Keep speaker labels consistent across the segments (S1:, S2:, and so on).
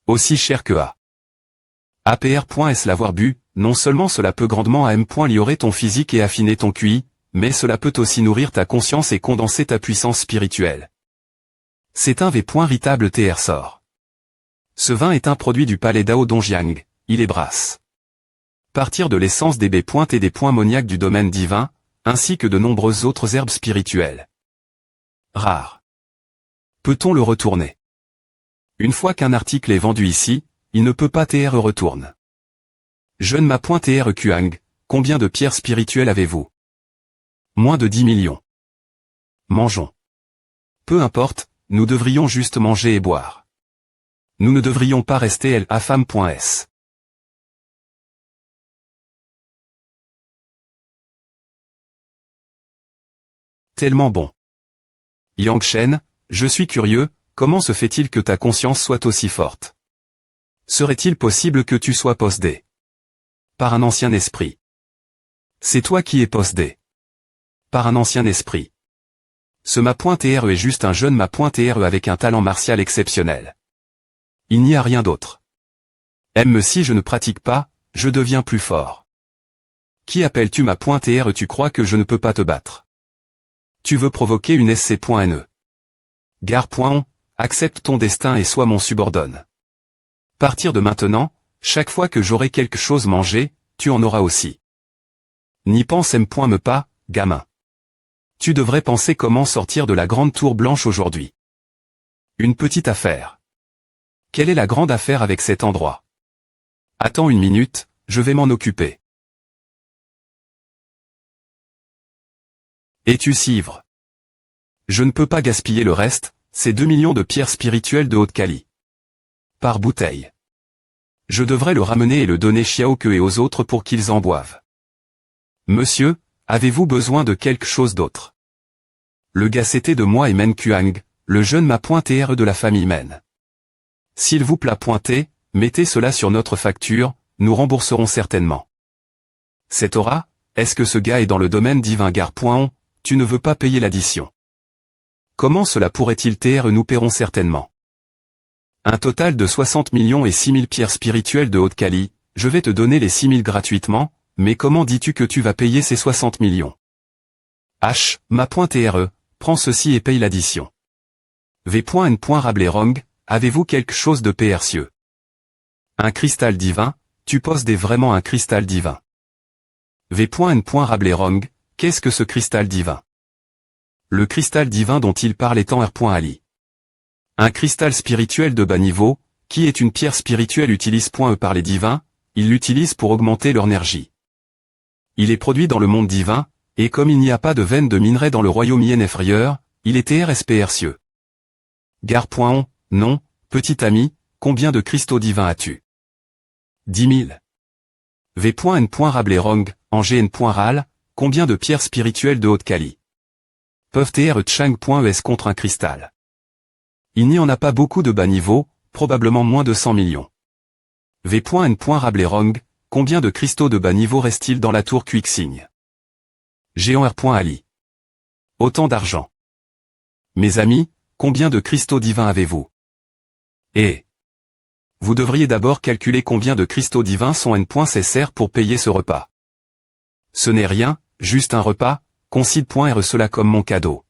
S1: Aussi cher que A. APR. L'avoir bu, non seulement cela peut grandement améliorer ton physique et affiner ton QI, mais cela peut aussi nourrir ta conscience et condenser ta puissance spirituelle. C'est un véritable TR sort. Ce vin est un produit du palais Dao Dongjiang, il est brasse. Partir de l'essence des B. Et des points ammoniaques du domaine divin, ainsi que de nombreuses autres herbes spirituelles. Rare. Peut-on le retourner? Une fois qu'un article est vendu ici, il ne peut pas TR retourne. Jeune ma TR Kuang, combien de pierres spirituelles avez-vous? Moins de 10 millions. Mangeons. Peu importe, nous devrions juste manger et boire. Nous ne devrions pas rester affam.s. Tellement bon. Yangshen, je suis curieux, comment se fait-il que ta conscience soit aussi forte? Serait-il possible que tu sois possédé par un ancien esprit? C'est toi qui es possédé par un ancien esprit. Ce ma.TRE est juste un jeune ma.TRE avec un talent martial exceptionnel. Il n'y a rien d'autre. Aime-me si je ne pratique pas, je deviens plus fort. Qui appelles-tu ma.TRE? Tu crois que je ne peux pas te battre? Tu veux provoquer une SC.NE. Gare.on, accepte ton destin et sois mon subordonne. Partir de maintenant, chaque fois que j'aurai quelque chose mangé, tu en auras aussi. N'y pense me pas, gamin. Tu devrais penser comment sortir de la grande tour blanche aujourd'hui. Une petite affaire. Quelle est la grande affaire avec cet endroit? Attends une minute, je vais m'en occuper. Es-tu si ivre? Je ne peux pas gaspiller le reste, c'est 2 millions de pierres spirituelles de haute qualité. Par bouteille. Je devrais le ramener et le donner Xiaoke et aux autres pour qu'ils en boivent. Monsieur, avez-vous besoin de quelque chose d'autre? Le gars c'était de moi et Men Kuang, le jeune ma.TRE de la famille Men. S'il vous plaît mettez cela sur notre facture, nous rembourserons certainement. Cette aura, est-ce que ce gars est dans le domaine divin? Gare.on, tu ne veux pas payer l'addition. Comment cela pourrait-il TR? Nous paierons certainement. Un total de 60 millions et 6 000 pierres spirituelles de haute qualité, je vais te donner les 6 000 gratuitement, mais comment dis-tu que tu vas payer ces 60 millions? H, ma.TRE, prends ceci et paye l'addition. V.N. Rablerong, avez-vous quelque chose de précieux? Un cristal divin, tu possèdes vraiment un cristal divin. V.N. Rablerong, qu'est-ce que ce cristal divin? Le cristal divin dont il parle est en R.Ali. Un cristal spirituel de bas niveau, qui est une pierre spirituelle utilise.E par les divins, ils l'utilisent pour augmenter leur énergie. Il est produit dans le monde divin, et comme il n'y a pas de veine de minerai dans le royaume inférieur, il est TRSPRcieux. Gare.on, non, petit ami, combien de cristaux divins as-tu? 10 000. V.N. Rablerong, en GN.RAL, combien de pierres spirituelles de haute qualité? Peuvent TR Chang.es contre un cristal? Il n'y en a pas beaucoup de bas niveau, probablement moins de 100 millions. V.N. Rablerong, combien de cristaux de bas niveau restent-ils dans la tour Quixing? Géant R.Ali. Autant d'argent. Mes amis, combien de cristaux divins avez-vous? Et vous devriez d'abord calculer combien de cristaux divins sont nécessaires pour payer ce repas. Ce n'est rien, juste un repas, considère cela comme mon cadeau.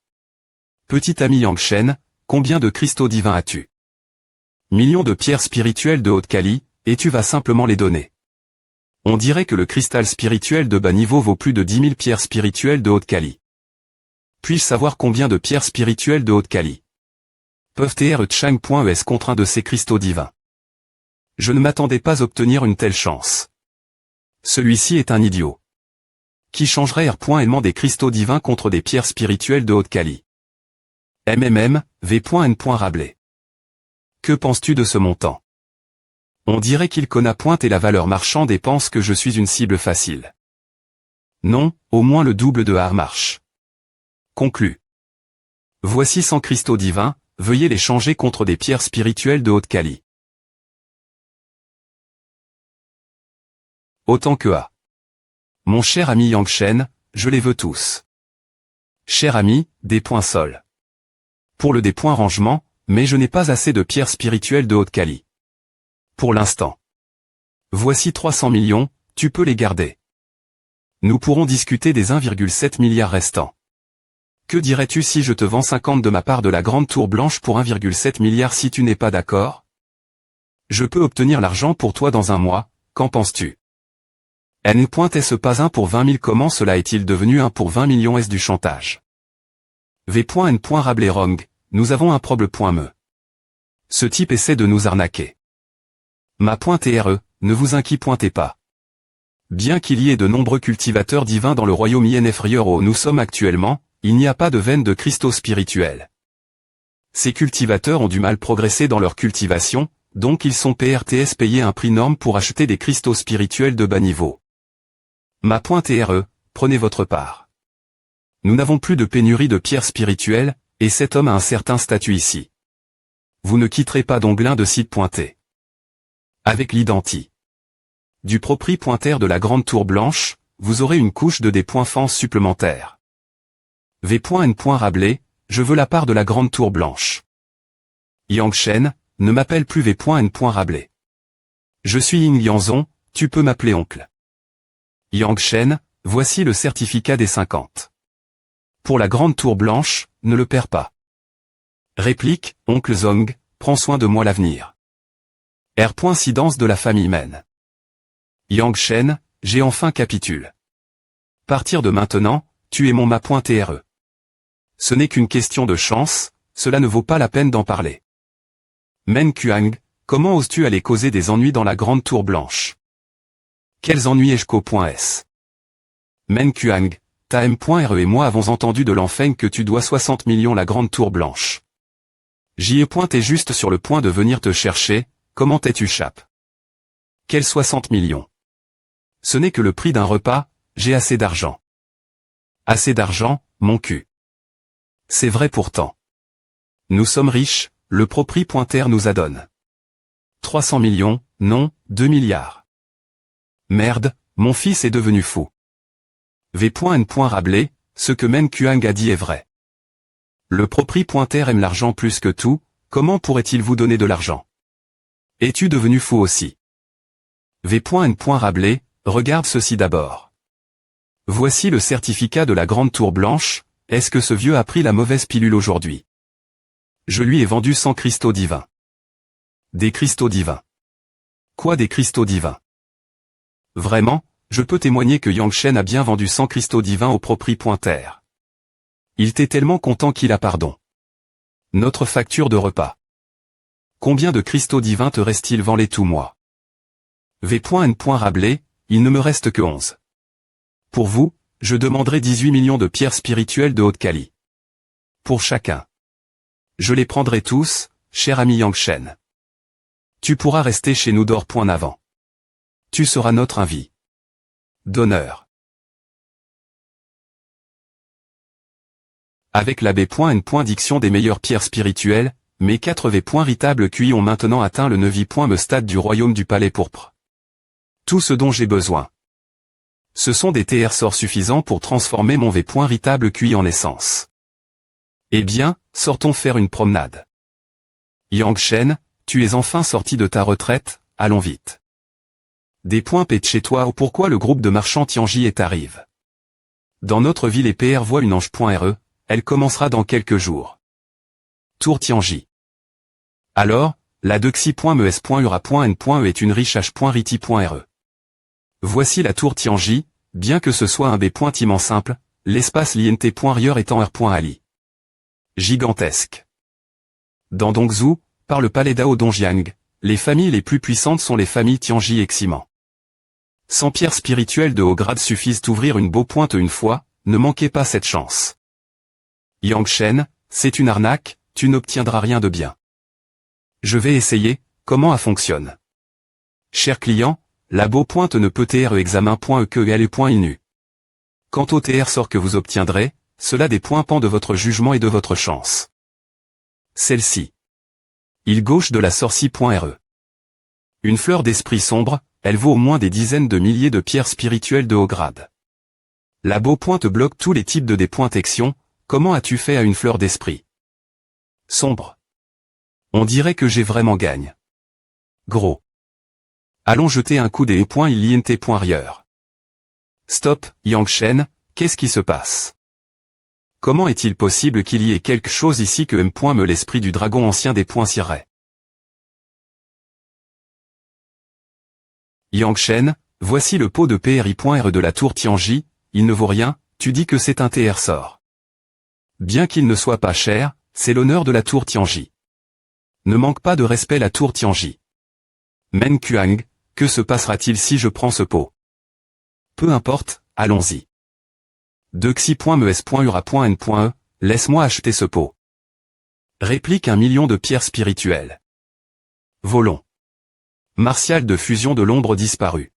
S1: Petit ami Yangshen, combien de cristaux divins as-tu? Millions de pierres spirituelles de haute qualité, et tu vas simplement les donner. On dirait que le cristal spirituel de bas niveau vaut plus de 10 000 pierres spirituelles de haute qualité. Puis-je savoir combien de pierres spirituelles de haute qualité peuvent TR Chang.es contre un de ces cristaux divins? Je ne m'attendais pas à obtenir une telle chance. Celui-ci est un idiot. Qui changerait R.L des cristaux divins contre des pierres spirituelles de haute qualité? V.N. Rabelais. Que penses-tu de ce montant? On dirait qu'il connaît et la valeur marchande et pense que je suis une cible facile. Non, au moins le double de marche. Conclu. Voici 100 cristaux divins, veuillez les changer contre des pierres spirituelles de haute qualité. Autant que A. Mon cher ami Yangshen, je les veux tous. Cher ami, des points sol. Pour le des points rangement, mais je n'ai pas assez de pierres spirituelles de haute qualité. Pour l'instant. Voici 300 millions, tu peux les garder. Nous pourrons discuter des 1,7 milliard restants. Que dirais-tu si je te vends 50 de ma part de la grande tour blanche pour 1,7 milliard si tu n'es pas d'accord? Je peux obtenir l'argent pour toi dans un mois, qu'en penses-tu? N.S pas 1 pour 20 000 comment cela est-il devenu 1 pour 20 millions est-ce du chantage? V.N. Rabelais wrong, nous avons un problème. Ce type essaie de nous arnaquer. Ma.re, ne vous inquiétez pas. Bien qu'il y ait de nombreux cultivateurs divins dans le royaume INF où nous sommes actuellement, il n'y a pas de veine de cristaux spirituels. Ces cultivateurs ont du mal progresser dans leur cultivation, donc ils sont PRTS payés un prix norme pour acheter des cristaux spirituels de bas niveau. Ma.re, prenez votre part. Nous n'avons plus de pénurie de pierres spirituelles, et cet homme a un certain statut ici. Vous ne quitterez pas d'Onglin de site pointé. Avec l'identi du propriétaire de la grande tour blanche, vous aurez une couche de des points fans supplémentaires. V.N. Rabelais, je veux la part de la grande tour blanche. Yang Shen, ne m'appelle plus V.N. Rabelais. Je suis Ying Lianzong, tu peux m'appeler oncle. Yang Shen, voici le certificat des 50. Pour la grande tour blanche, ne le perds pas. Réplique, oncle Zong, prends soin de moi l'avenir. R.Incidence de la famille Men. Yang Shen, j'ai enfin capitule. Partir de maintenant, tu es mon Ma.re. Ce n'est qu'une question de chance, cela ne vaut pas la peine d'en parler. Men Kuang, comment oses-tu aller causer des ennuis dans la grande tour blanche? Quels ennuis ai-je qu'au.s? Men Kuang, ta M.re et moi avons entendu de l'enfeigne que tu dois 60 millions la grande tour blanche. J'y ai pointé juste sur le point de venir te chercher, comment t'es-tu chape? Quels 60 millions? Ce n'est que le prix d'un repas, j'ai assez d'argent. Assez d'argent, mon cul. C'est vrai pourtant. Nous sommes riches, le propriétaire nous adonne. 300 millions, non, 2 milliards. Merde, mon fils est devenu fou. V.N. Rabelais, ce que Men Kuang a dit est vrai. Le propriétaire aime l'argent plus que tout, comment pourrait-il vous donner de l'argent? Es-tu devenu fou aussi? V.N. Rabelais, regarde ceci d'abord. Voici le certificat de la grande tour blanche, est-ce que ce vieux a pris la mauvaise pilule aujourd'hui? Je lui ai vendu 100 cristaux divins. Des cristaux divins. Quoi des cristaux divins? Vraiment, je peux témoigner que Yang Shen a bien vendu 100 cristaux divins au propriétaire. Il était tellement content qu'il a pardon. Notre facture de repas. Combien de cristaux divins te reste-t-il vend les tout mois? V.N. Rabelais, il ne me reste que 11. Pour vous, je demanderai 18 millions de pierres spirituelles de haute qualité. Pour chacun. Je les prendrai tous, cher ami Yang Shen. Tu pourras rester chez nous d'or.avant. Tu seras notre invité d'honneur. Avec la B.N. Diction des meilleures pierres spirituelles, mes 4 V.Ritables QI ont maintenant atteint le 9e stade du royaume du palais pourpre. Tout ce dont j'ai besoin. Ce sont des TR sorts suffisants pour transformer mon V.Ritable QI en essence. Eh bien, sortons faire une promenade. Yang Shen, tu es enfin sorti de ta retraite, allons vite. Des points P de chez toi ou pourquoi le groupe de marchands Tianji est arrive. Dans notre ville et PR voit une ange.re, elle commencera dans quelques jours. Tour Tianji. Alors, la dexi.mes.ura.n.e est une riche h.riti.re. Voici la tour Tianji, bien que ce soit un B.imment simple, l'espace lint.rieur étant r.ali. Gigantesque. Dans Dongzhou, par le palais Dao Dongjiang, les familles les plus puissantes sont les familles Tianji et Ximan. 100 pierres spirituelles de haut grade suffisent d'ouvrir une beau pointe une fois, ne manquez pas cette chance. Yang Shen, c'est une arnaque, tu n'obtiendras rien de bien. Je vais essayer, comment ça fonctionne. Cher client, la beau pointe ne peut TR examen.equel.inu. Quant au TR sort que vous obtiendrez, cela dépend de votre jugement et de votre chance. Celle-ci. Il gauche de la sorcie.re. Une fleur d'esprit sombre, elle vaut au moins des dizaines de milliers de pierres spirituelles de haut grade. La beau pointe bloque tous les types de dépointection, comment as-tu fait à une fleur d'esprit sombre? On dirait que j'ai vraiment gagne. Gros. Allons jeter un coup des .int.rieur. Stop, Yang Shen, qu'est-ce qui se passe? Comment est-il possible qu'il y ait quelque chose ici que M. me l'esprit du dragon ancien des points cirerait? Yang Shen, voici le pot de PRI.R de la tour Tianji, il ne vaut rien, tu dis que c'est un TR sort. Bien qu'il ne soit pas cher, c'est l'honneur de la tour Tianji. Ne manque pas de respect la tour Tianji. Men Kuang, que se passera-t-il si je prends ce pot? Peu importe, allons-y. De xi.mes.ura.n.e, laisse-moi acheter ce pot. Réplique 1 million de pierres spirituelles. Volons. Martial de fusion de l'ombre disparue.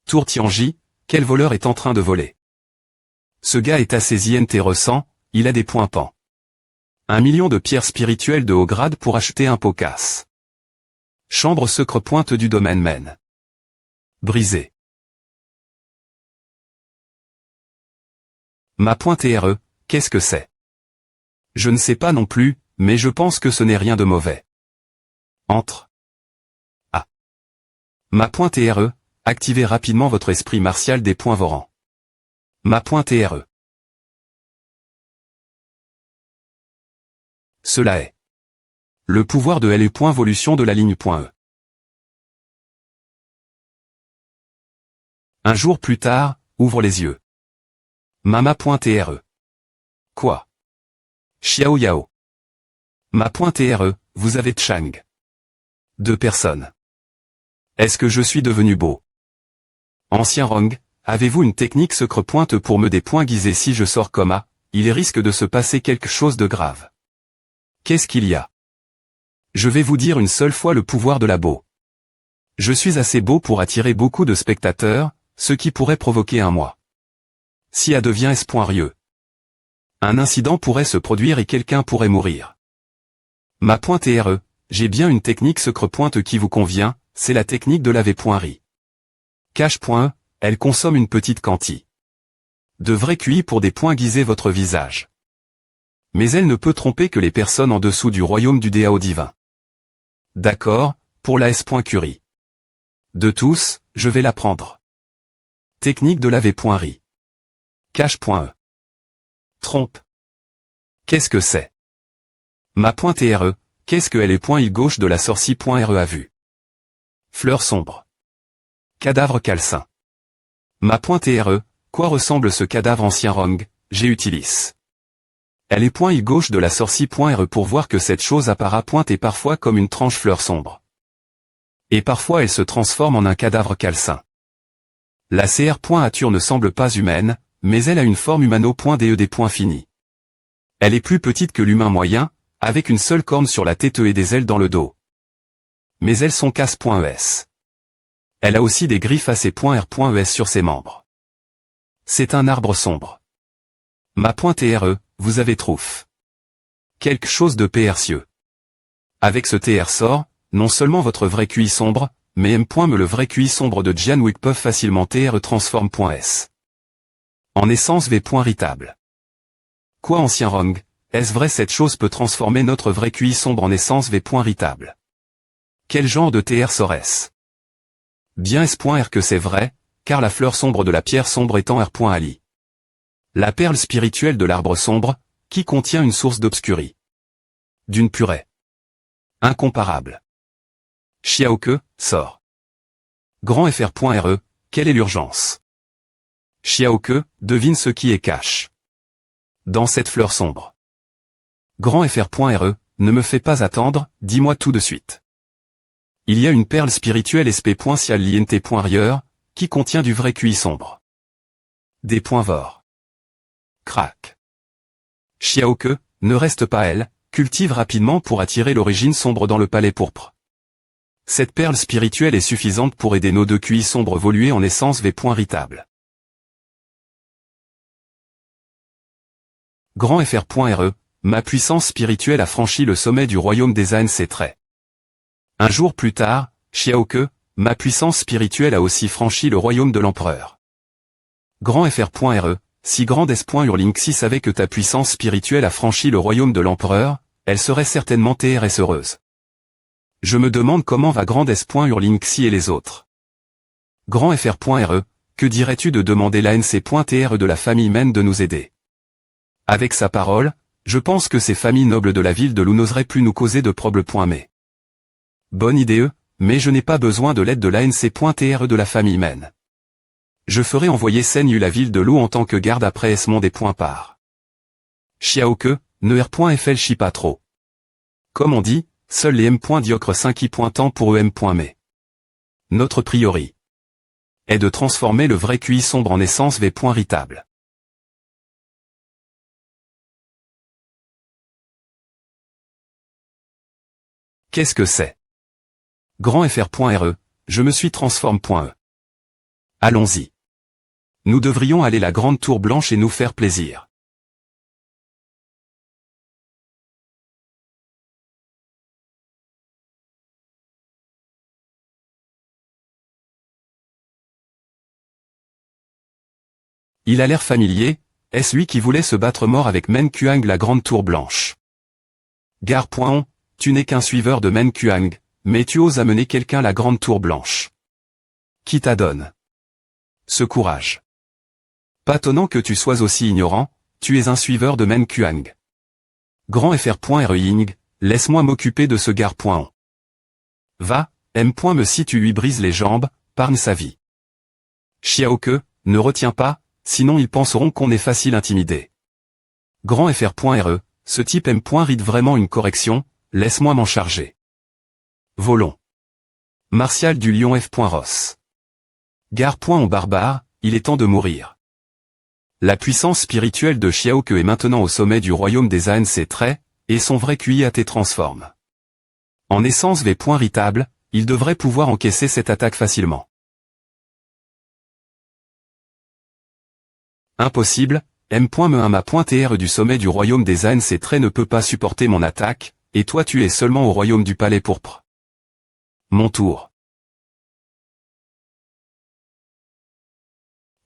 S1: Tour Tianji, quel voleur est en train de voler? Ce gars est assez intéressant, il a des points pans. 1 million de pierres spirituelles de haut grade pour acheter un pot casse. Chambre secre pointe du domaine Men. Brisé. Ma pointe RE, qu'est-ce que c'est? Je ne sais pas non plus, mais je pense que ce n'est rien de mauvais. Entre. Ah. Ma pointe RE, activez rapidement votre esprit martial des points Voran. Ma pointe RE. Cela est. Le pouvoir de LU.volution de la ligne.E. Un jour plus tard, ouvre les yeux. Mama.re. Quoi? Xiao Yao. Ma.re, vous avez Chang. 2 personnes. Est-ce que je suis devenu beau? Ancien Rong, avez-vous une technique secre pointe pour me des points guisés si je sors comme A, il risque de se passer quelque chose de grave. Qu'est-ce qu'il y a? Je vais vous dire une seule fois le pouvoir de la beau. Je suis assez beau pour attirer beaucoup de spectateurs, ce qui pourrait provoquer un moi. Si A devient S.rieux. Un incident pourrait se produire et quelqu'un pourrait mourir. Ma pointe RE, j'ai bien une technique secre pointe qui vous convient, c'est la technique de la V.ri. Cache.e, elle consomme une petite quantité de vrai QI pour des points guiser votre visage. Mais elle ne peut tromper que les personnes en dessous du royaume du DAO divin. D'accord, pour la S.Curie. De tous, je vais l'apprendre. Technique de la V.ri. Cache.e. Trompe. Qu'est-ce que c'est? Ma pointe RE, qu'est-ce que elle est point il gauche de la sorcie.re a vu? Fleur sombre. Cadavre calcin. Ma pointe RE, quoi ressemble ce cadavre ancien Rong, j'utilise. Elle est point il gauche de la sorcie.re pour voir que cette chose apparaît pointe et parfois comme une tranche fleur sombre. Et parfois elle se transforme en un cadavre calcin. La CR.ature ne semble pas humaine, mais elle a une forme humano.de des points finis. Elle est plus petite que l'humain moyen, avec une seule corne sur la tête et des ailes dans le dos. Mais elles sont casse.es. Elle a aussi des griffes à ses .r.es sur ses membres. C'est un arbre sombre. Ma pointe RE, vous avez trouf. Quelque chose de percieux. Avec ce TR sort, non seulement votre vrai QI sombre, mais M. le vrai QI sombre de Jian Wick peuvent facilement TR transform.s. En essence V.ritable. Quoi ancien Rong, est-ce vrai cette chose peut transformer notre vrai QI sombre en essence V.ritable? Quel genre de TR serait-ce? Bien S.R que c'est vrai, car la fleur sombre de la pierre sombre étant R.ali. La perle spirituelle de l'arbre sombre, qui contient une source d'obscurie. D'une purée. Incomparable. Xiaoke, sort. Grand FR.re, quelle est l'urgence? Xiaoke, devine ce qui est cache. Dans cette fleur sombre. Grand FR.re, ne me fais pas attendre, dis-moi tout de suite. Il y a une perle spirituelle SP.cial.int.rieur, qui contient du vrai QI sombre. Des points vor. Crac. Xiaoke, ne reste pas elle, cultive rapidement pour attirer l'origine sombre dans le palais pourpre. Cette perle spirituelle est suffisante pour aider nos deux QI sombres évoluer en essence V.ritable. Grand FR.re, ma puissance spirituelle a franchi le sommet du royaume des ANC traits. Un jour plus tard, Xiaoke, ma puissance spirituelle a aussi franchi le royaume de l'empereur. Grand FR.re, si grande S.Urlinxi savait que ta puissance spirituelle a franchi le royaume de l'empereur, elle serait certainement TRS heureuse. Je me demande comment va Grand S.Hurlingxi et les autres. Grand FR.RE, que dirais-tu de demander l'ANC.TRE de la famille Men de nous aider? Avec sa parole, je pense que ces familles nobles de la ville de Lou n'oseraient plus nous causer de problèmes. Mais bonne idée, mais je n'ai pas besoin de l'aide de l'ANC.TRE de la famille Men. Je ferai envoyer Senyu la ville de Lou en tant que garde après Esmond des points par. Xiaoke, ne R.FL chie pas trop. Comme on dit, seuls les M.Diocre 5 y pointant pour eux mais. Notre priori est de transformer le vrai QI sombre en essence V.Ritable. Qu'est-ce que c'est? Grand FR.RE, je me suis transforme.E. Allons-y. Nous devrions aller la grande tour blanche et nous faire plaisir. Il a l'air familier, est-ce lui qui voulait se battre mort avec Men Kuang la grande tour blanche? Gare.on, tu n'es qu'un suiveur de Men Kuang, mais tu oses amener quelqu'un la grande tour blanche. Qui t'adonne ce courage? Pas étonnant que tu sois aussi ignorant, tu es un suiveur de Men Kuang. Grand FR.RE Ying, laisse-moi m'occuper de ce gare.on. Va, M. me si tu lui brises les jambes, parne sa vie. Xiaoke, ne retiens pas, sinon ils penseront qu'on est facile intimidé. Grand FR.RE, ce type M. rite vraiment une correction, laisse-moi m'en charger. Volons. Martial du Lion F.Ross. Gare.on barbare, il est temps de mourir. La puissance spirituelle de Xiaoke est maintenant au sommet du royaume des ANC très, et son vrai QI AT transforme. En essence V.Ritable, il devrait pouvoir encaisser cette attaque facilement. Impossible, M.Me1ma.TR du sommet du royaume des ANC très ne peut pas supporter mon attaque, et toi tu es seulement au royaume du palais pourpre. Mon tour.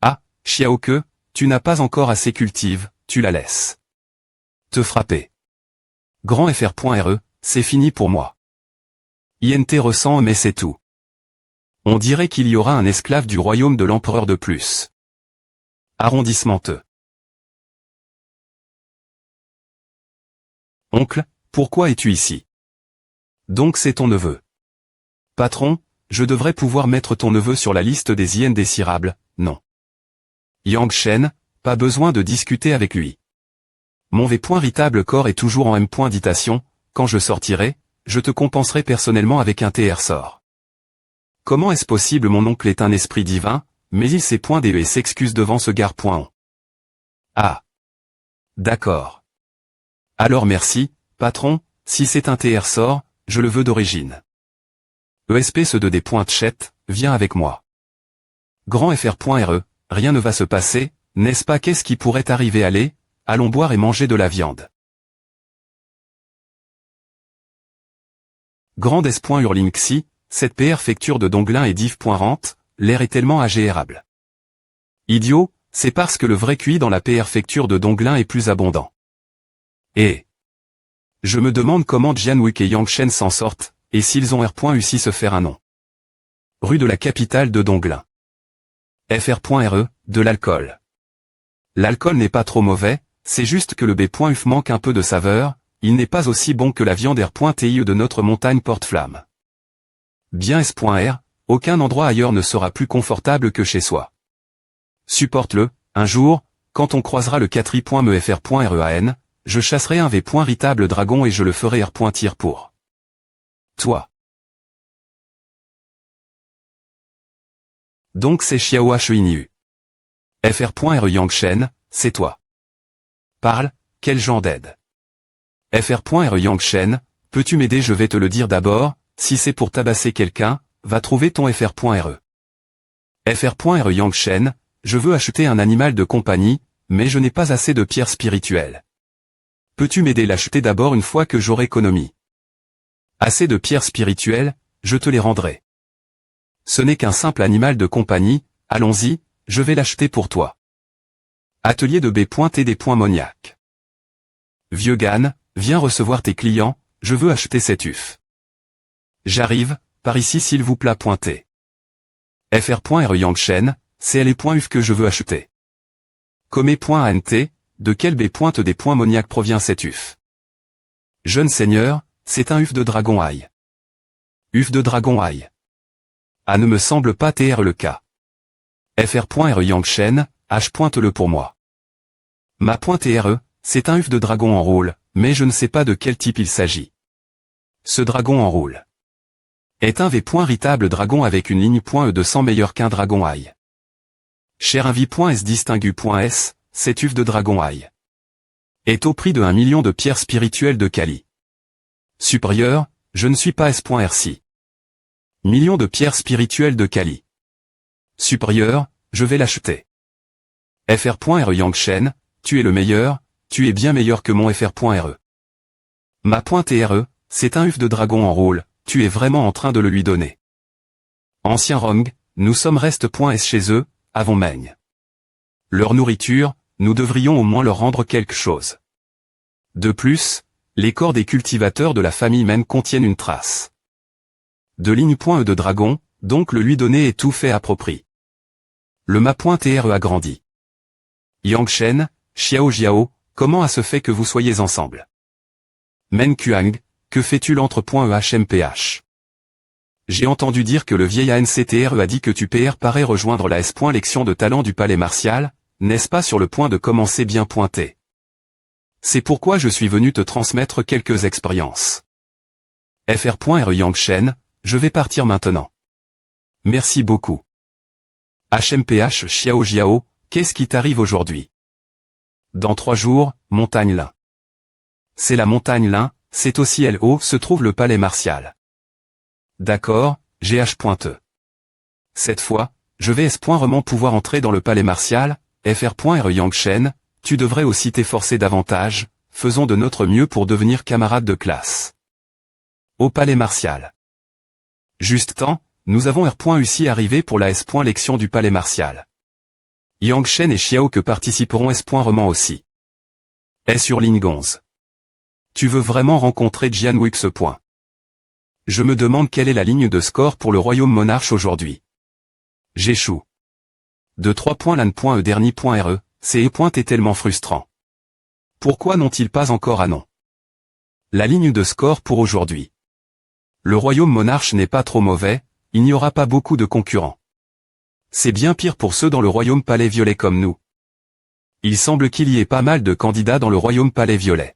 S1: Ah, Xiaoke, tu n'as pas encore assez cultive, tu la laisses te frapper. Grand FR.RE, c'est fini pour moi. INT ressent mais c'est tout. On dirait qu'il y aura un esclave du royaume de l'empereur de plus. Arrondissement E. Oncle, pourquoi es-tu ici? Donc c'est ton neveu. Patron, je devrais pouvoir mettre ton neveu sur la liste des indésirables, non. Yang Shen, pas besoin de discuter avec lui. Mon V.Ritable corps est toujours en M.Ditation, quand je sortirai, je te compenserai personnellement avec un TR sort. Comment est-ce possible? Mon oncle est un esprit divin, mais il sait point et s'excuse devant ce gare.on. Ah. D'accord. Alors merci, patron, si c'est un TR sort, je le veux d'origine. ESP ce de des points de chat, viens avec moi. Grand FR.RE, rien ne va se passer, n'est-ce pas? Qu'est-ce qui pourrait arriver? Allons boire et manger de la viande. Grand S.Hurlingxi, cette préfecture de Donglin et div.rente, l'air est tellement agérable. Idiot, c'est parce que le vrai QI dans la préfecture de Donglin est plus abondant. Et je me demande comment Jianwick et Yang Shen s'en sortent, et s'ils ont R.U.C. se faire un nom. Rue de la capitale de Donglin. FR.RE, de l'alcool. L'alcool n'est pas trop mauvais, c'est juste que le B.UF manque un peu de saveur, il n'est pas aussi bon que la viande R.TIE de notre montagne porte-flamme. Bien S.R, aucun endroit ailleurs ne sera plus confortable que chez soi. Supporte-le, un jour, quand on croisera le 4i.me FR.REAN, je chasserai un V.Ritable dragon et je le ferai R.Tir pour toi. Donc c'est Xiao Hu. FR.RE Yang Shen, c'est toi. Parle, quel genre d'aide? FR.RE Yang Shen, peux-tu m'aider? Je vais te le dire d'abord, si c'est pour tabasser quelqu'un, va trouver ton FR.RE. FR.RE Yang Shen, je veux acheter un animal de compagnie, mais je n'ai pas assez de pierres spirituelles. Peux-tu m'aider l'acheter d'abord une fois que j'aurai économie? Assez de pierres spirituelles, je te les rendrai. Ce n'est qu'un simple animal de compagnie, allons-y, je vais l'acheter pour toi. Atelier de B.T.D.Moniac. Vieux Gan, viens recevoir tes clients, je veux acheter cet uf. J'arrive, par ici s'il vous plaît pointez. FR.RE Yangshen, c'est LE.UF que je veux acheter. Come.ANT, de quel B.D. Moniac provient cet UF? Jeune seigneur, c'est un UF de Dragon Eye. UF de Dragon Eye. Ah ne me semble pas TR le cas. FR.RE Yangshen, H pointe-le pour moi. Ma .TRE, c'est un UF de dragon en rôle, mais je ne sais pas de quel type il s'agit. Ce dragon en rôle est un V.Ritable dragon avec une ligne .E de 100 meilleur qu'un dragon Eye. Cher invi.S distingu.S, cet UF de dragon Eye est au prix de 1 million de pierres spirituelles de Kali. Supérieur, je ne suis pas S.RC. Millions de pierres spirituelles de Kali. Supérieur, je vais l'acheter. FR.RE Yangshen, tu es le meilleur, tu es bien meilleur que mon FR.RE. Ma .TRE, c'est un UF de dragon en rôle, tu es vraiment en train de le lui donner. Ancien Rong, nous sommes reste.S chez eux, avons maigne. Leur nourriture, nous devrions au moins leur rendre quelque chose. De plus, les corps des cultivateurs de la famille Men contiennent une trace de ligne .E de dragon, donc le lui donner est tout fait à propri. Le ma.TRE a grandi. Yangshen, Xiao Jiao, comment a se fait que vous soyez ensemble? Men Kuang, que fais-tu l'entre.EHMPH? J'ai entendu dire que le vieil ANCTRE a dit que tu parais rejoindre la S. Lection de talent du palais martial, n'est-ce pas sur le point de commencer bien pointé? C'est pourquoi je suis venu te transmettre quelques expériences. FR.RE Yangshen, je vais partir maintenant. Merci beaucoup. HMPH Xiao Jiao, qu'est-ce qui t'arrive aujourd'hui? Dans 3 jours, Montagne Lin. C'est la Montagne Lin, c'est aussi là-haut se trouve le palais martial. D'accord, GH.E. Cette fois, je vais S.Vraiment pouvoir entrer dans le palais martial, FR.RE Yangshen, tu devrais aussi t'efforcer davantage, faisons de notre mieux pour devenir camarades de classe. Au palais martial. Juste temps, nous avons R.UCI arrivé pour la S. Lection du palais martial. Yangshen et Xiao que participeront S.Roman aussi. S sur ligne 11. Tu veux vraiment rencontrer Jian Wix. Je me demande quelle est la ligne de score pour le royaume monarche aujourd'hui. J'échoue. De 3 points LAN.E dernier.RE, c'est est tellement frustrant. Pourquoi n'ont-ils pas encore à non? La ligne de score pour aujourd'hui. Le royaume monarche n'est pas trop mauvais, il n'y aura pas beaucoup de concurrents. C'est bien pire pour ceux dans le royaume palais violet comme nous. Il semble qu'il y ait pas mal de candidats dans le royaume palais violet.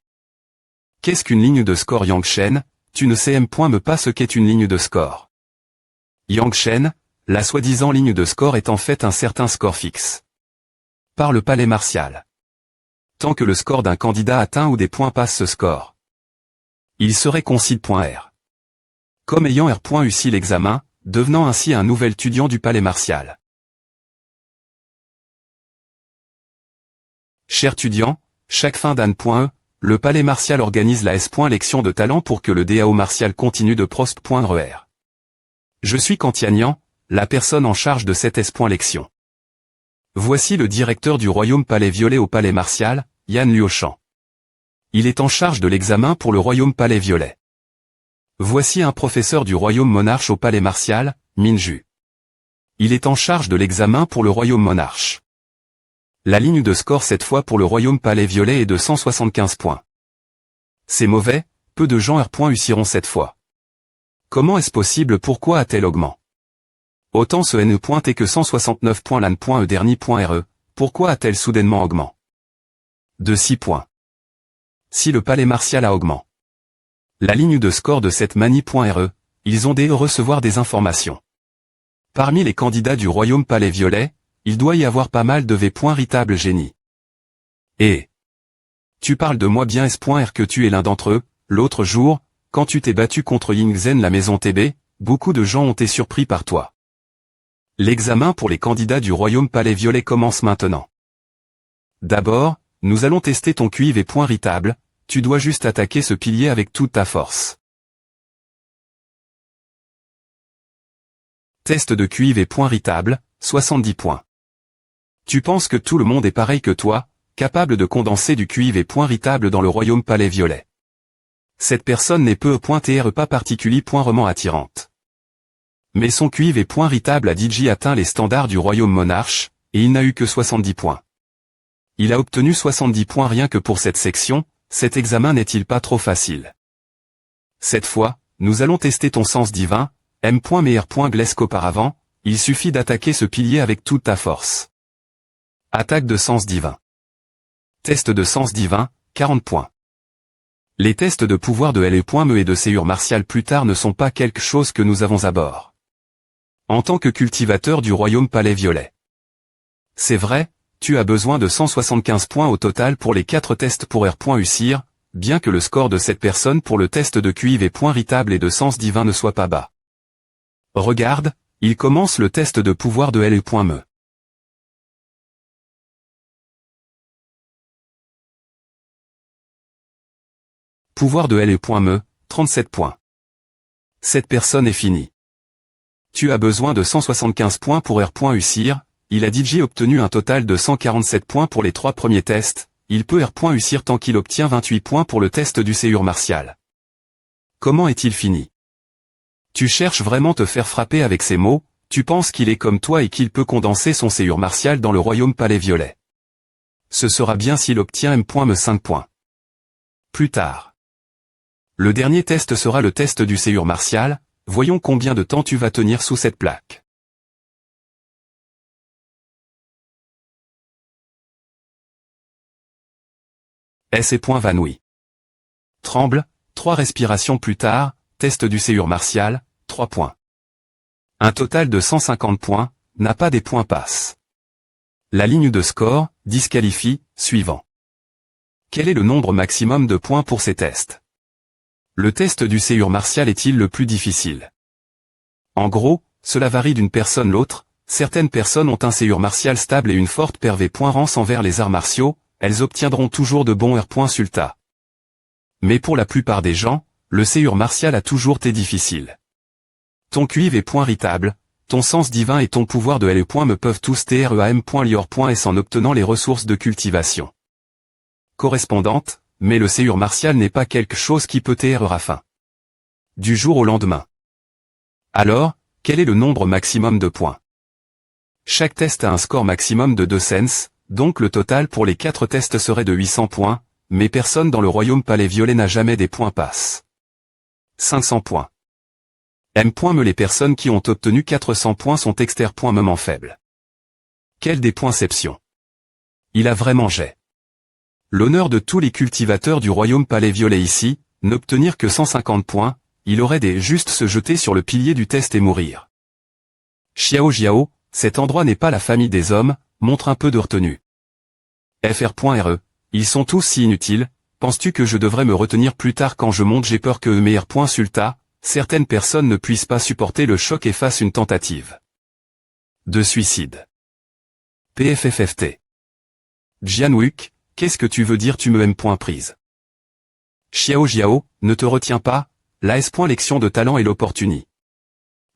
S1: Qu'est-ce qu'une ligne de score Yangshen? Tu ne sais me pas ce qu'est une ligne de score. Yangshen, la soi-disant ligne de score est en fait un certain score fixe. Par le palais martial. Tant que le score d'un candidat atteint ou des points passe ce score, il serait concile.R. Comme ayant R.UCI l'examen, devenant ainsi un nouvel étudiant du palais martial. Cher étudiant, chaque fin d'année.E, le palais martial organise la S. Lection de talent pour que le DAO martial continue de prospe.RER. Je suis Cantianian, la personne en charge de cette S. Lection. Voici le directeur du royaume palais violet au palais martial, Yan Luochan. Il est en charge de l'examen pour le royaume palais violet. Voici un professeur du royaume monarche au palais martial, Minju. Il est en charge de l'examen pour le royaume monarche. La ligne de score cette fois pour le royaume palais violet est de 175 points. C'est mauvais, peu de gens R.UCiront cette fois. Comment est-ce possible? Pourquoi a-t-elle augmenté? Autant ce N est que 169 points LAN.E dernier.RE, pourquoi a-t-elle soudainement augmenté? De 6 points. Si le palais martial a augmenté la ligne de score de cette manie.RE, ils ont dû recevoir des informations. Parmi les candidats du royaume palais violet, il doit y avoir pas mal de V.Ritable génie. Et tu parles de moi bien S.R que tu es l'un d'entre eux. L'autre jour, quand tu t'es battu contre Yingzhen la maison TB, beaucoup de gens ont été surpris par toi. L'examen pour les candidats du royaume palais violet commence maintenant. D'abord, nous allons tester ton QI V.Ritable, tu dois juste attaquer ce pilier avec toute ta force. Test de QI V.Ritable, 70 points. Tu penses que tout le monde est pareil que toi, capable de condenser du QI V.Ritable dans le royaume palais violet. Cette personne n'est .TRE pas particulièrement attirante. Mais son QI est .Ritable a DJ atteint les standards du royaume monarche, et il n'a eu que 70 points. Il a obtenu 70 points rien que pour cette section, cet examen n'est-il pas trop facile? Cette fois, nous allons tester ton sens divin, M.Meilleur.Glace qu'auparavant, il suffit d'attaquer ce pilier avec toute ta force. Attaque de sens divin. Test de sens divin, 40 points. Les tests de pouvoir de LE.Me et de séure martiale plus tard ne sont pas quelque chose que nous avons à bord. En tant que cultivateur du royaume palais violet. C'est vrai, tu as besoin de 175 points au total pour les 4 tests pour R.Ucir, bien que le score de cette personne pour le test de QI et .Ritable et de sens divin ne soit pas bas. Regarde, il commence le test de pouvoir de LE.Me. Pouvoir de LE.Me, 37 points. Cette personne est finie. Tu as besoin de 175 points pour R.Ucir, il a DJ obtenu un total de 147 points pour les 3 premiers tests, il peut R.Ucir tant qu'il obtient 28 points pour le test du séure martial. Comment est-il fini? Tu cherches vraiment te faire frapper avec ces mots, tu penses qu'il est comme toi et qu'il peut condenser son séure martial dans le royaume palais violet. Ce sera bien s'il obtient M.Me 5 points. Plus tard. Le dernier test sera le test du séure martial, voyons combien de temps tu vas tenir sous cette plaque. S.Vanouille. Tremble, 3 respirations plus tard, test du séure martial, 3 points. Un total de 150 points, n'a pas des points passe. La ligne de score, disqualifie, suivant. Quel est le nombre maximum de points pour ces tests? Le test du séure martial est-il le plus difficile? En gros, cela varie d'une personne à l'autre, certaines personnes ont un séure martial stable et une forte pervers.rance envers les arts martiaux, elles obtiendront toujours de bons R.Sulta. Mais pour la plupart des gens, le séure martial a toujours été difficile. Ton QI est .Ritable, ton sens divin et ton pouvoir de LE.Me peuvent tous TREAM.Lior.S en obtenant les ressources de cultivation correspondantes, mais le séure martial n'est pas quelque chose qui peut TRE à fin. Du jour au lendemain. Alors, quel est le nombre maximum de points? Chaque test a un score maximum de 2 sens, donc le total pour les 4 tests serait de 800 points, mais personne dans le royaume palais violet n'a jamais des points passe. 500 points. M.Me les personnes qui ont obtenu 400 points sont exter.Me faibles. Quelle des poinceptions. Il a vraiment j'ai. L'honneur de tous les cultivateurs du royaume palais violet ici, n'obtenir que 150 points, il aurait des juste se jeter sur le pilier du test et mourir. Xiao Jiao, cet endroit n'est pas la famille des hommes, montre un peu de retenue. Fr.re, ils sont tous si inutiles, penses-tu que je devrais me retenir plus tard quand je monte? J'ai peur que Meilleur.Sulta, certaines personnes ne puissent pas supporter le choc et fassent une tentative de suicide. PFFFT. Jianwuk, qu'est-ce que tu veux dire tu me M.Prise? Xiao Jiao, ne te retiens pas, la S.Lection de talent et l'opportunité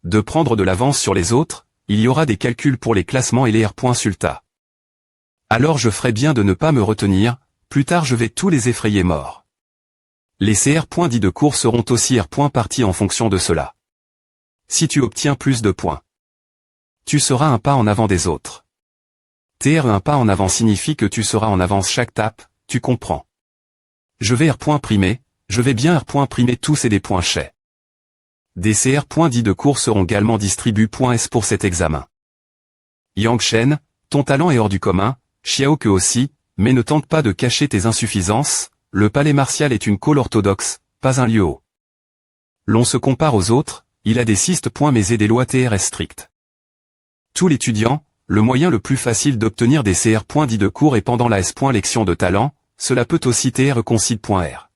S1: de prendre de l'avance sur les autres, il y aura des calculs pour les classements et les R.Sulta. Alors je ferai bien de ne pas me retenir, plus tard je vais tous les effrayer morts. Les CR.dits de cours seront aussi R.partis en fonction de cela. Si tu obtiens plus de points, tu seras un pas en avant des autres. TR un pas en avant signifie que tu seras en avance chaque tape, tu comprends. Je vais R.primer, je vais bien R.primer tous et des points chais. Des CR.dits de cours seront également distribués.S pour cet examen. Yang Shen, ton talent est hors du commun, Xiao que aussi, mais ne tente pas de cacher tes insuffisances, le palais martial est une colle orthodoxe, pas un lieu haut. L'on se compare aux autres, il a des 6 points mais et des lois TRS strictes. Tout l'étudiant, le moyen le plus facile d'obtenir des CR.dits de cours est pendant la S.Lection de talent, cela peut aussi TR concide.R.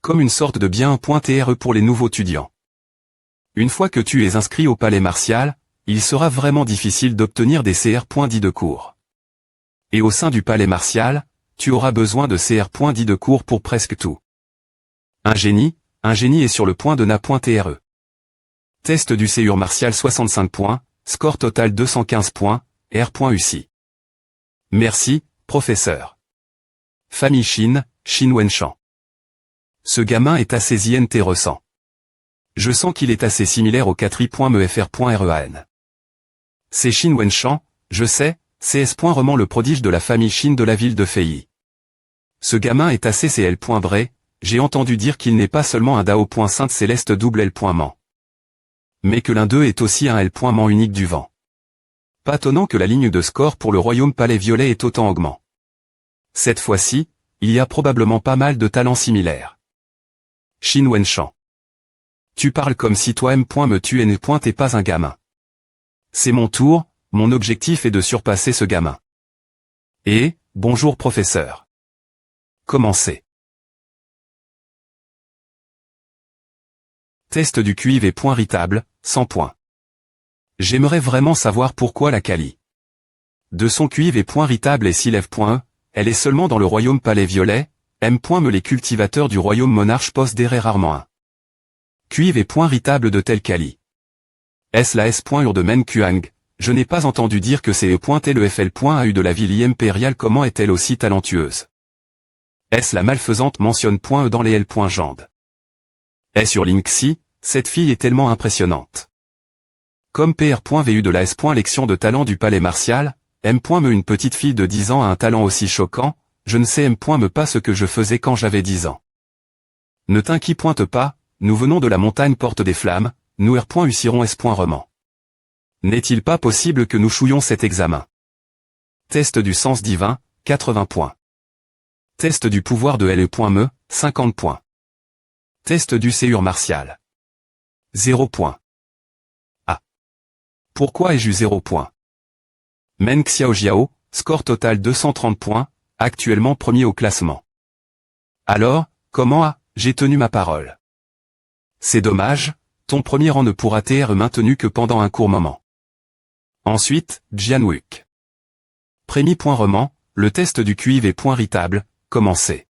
S1: Comme une sorte de bien .TRE pour les nouveaux étudiants. Une fois que tu es inscrit au palais martial, il sera vraiment difficile d'obtenir des CR.dits de cours. Et au sein du palais martial, tu auras besoin de CR.dits de cours pour presque tout. Un génie est sur le point de na.TRE. Test du séure martial 65 points, score total 215 points, R.UCI. Merci, professeur. Famille Shin, Shin Wenshan. Ce gamin est assez intéressant. Je sens qu'il est assez similaire au 4i.mefr.rean. C'est Xin Wenshan, je sais, CS. Roman le prodige de la famille Xin de la ville de Fei. Ce gamin est assez CL. Bray, j'ai entendu dire qu'il n'est pas seulement un Dao. Sainte Céleste double L. Man. Mais que l'un d'eux est aussi un L. Man unique du vent. Pas étonnant que la ligne de score pour le royaume Palais Violet est autant augment. Cette fois-ci, il y a probablement pas mal de talents similaires. Xin Wenshan. Tu parles comme si toi me tu n'es pas un gamin. C'est mon tour, mon objectif est de surpasser ce gamin. Et, bonjour professeur. Commencez. Test du QIV et point ritable, 100 points. J'aimerais vraiment savoir pourquoi la Kali. De son QIV et point ritable et s'élève.e, elle est seulement dans le royaume Palais Violet, me les cultivateurs du royaume monarche posséderaient rarement un QIV et point ritable de telle Kali. Est-ce la S.Ur de Men Kuang, je n'ai pas entendu dire que c'est le FL.AU de la ville impériale. Comment est-elle aussi talentueuse? Est-ce la malfaisante mentionne .e dans les L.Jand? Est sur Linksy, cette fille est tellement impressionnante. Comme PR.VU de la S. Lection de talent du palais martial, me une petite fille de 10 ans a un talent aussi choquant, je ne sais me pas ce que je faisais quand j'avais 10 ans. Ne t'inquiète pas, nous venons de la montagne porte des flammes, nous R.Usiron S. Roman. N'est-il pas possible que nous chouillons cet examen? Test du sens divin, 80 points. Test du pouvoir de L.me, 50 points. Test du séur martial. 0 points. Ah. Pourquoi ai-je eu 0 points? Men Xiaojiao, score total 230 points, actuellement premier au classement. Alors, comment j'ai tenu ma parole? C'est dommage, ton premier rang ne pourra être maintenu que pendant un court moment. Ensuite, Jianwuk. Prémis.roman, le test du QIV et point ritable, commencez.